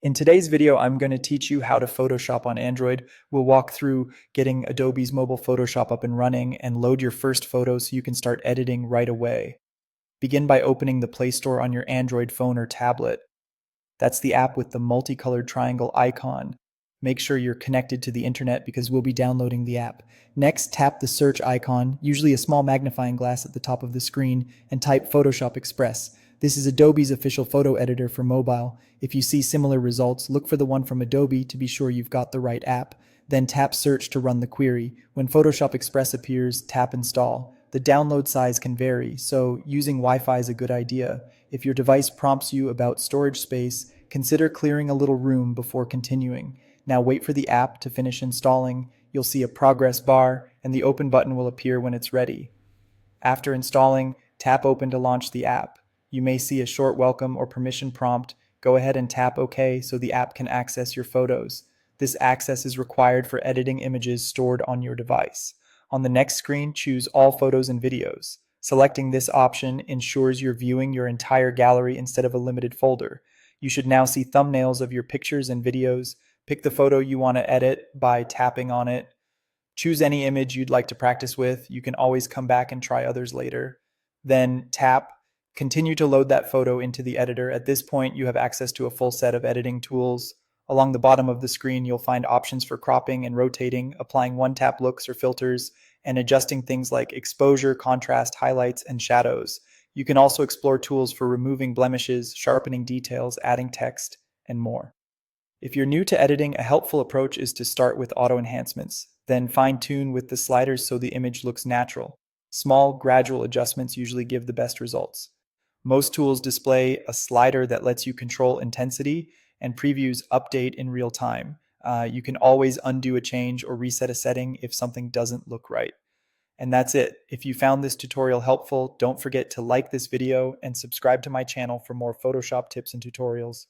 In today's video, I'm going to teach you how to Photoshop on Android. We'll walk through getting Adobe's mobile Photoshop up and running and load your first photo so you can start editing right away. Begin by opening the Play Store on your Android phone or tablet. That's the app with the multicolored triangle icon. Make sure you're connected to the internet because we'll be downloading the app. Next, tap the search icon, usually a small magnifying glass at the top of the screen, and type Photoshop Express. This is Adobe's official photo editor for mobile. If you see similar results, look for the one from Adobe to be sure you've got the right app. Then tap Search to run the query. When Photoshop Express appears, tap Install. The download size can vary, so using Wi-Fi is a good idea. If your device prompts you about storage space, consider clearing a little room before continuing. Now wait for the app to finish installing. You'll see a progress bar, and the open button will appear when it's ready. After installing, tap Open to launch the app. You may see a short welcome or permission prompt. Go ahead and tap OK so the app can access your photos. This access is required for editing images stored on your device. On the next screen, choose All Photos and Videos. Selecting this option ensures you're viewing your entire gallery instead of a limited folder. You should now see thumbnails of your pictures and videos. Pick the photo you want to edit by tapping on it. Choose any image you'd like to practice with. You can always come back and try others later. Then tap Continue to load that photo into the editor. At this point, you have access to a full set of editing tools. Along the bottom of the screen, you'll find options for cropping and rotating, applying one-tap looks or filters, and adjusting things like exposure, contrast, highlights, and shadows. You can also explore tools for removing blemishes, sharpening details, adding text, and more. If you're new to editing, a helpful approach is to start with auto enhancements, then fine-tune with the sliders so the image looks natural. Small, gradual adjustments usually give the best results. Most tools display a slider that lets you control intensity, and previews update in real time. You can always undo a change or reset a setting if something doesn't look right. And that's it. If you found this tutorial helpful, don't forget to like this video and subscribe to my channel for more Photoshop tips and tutorials.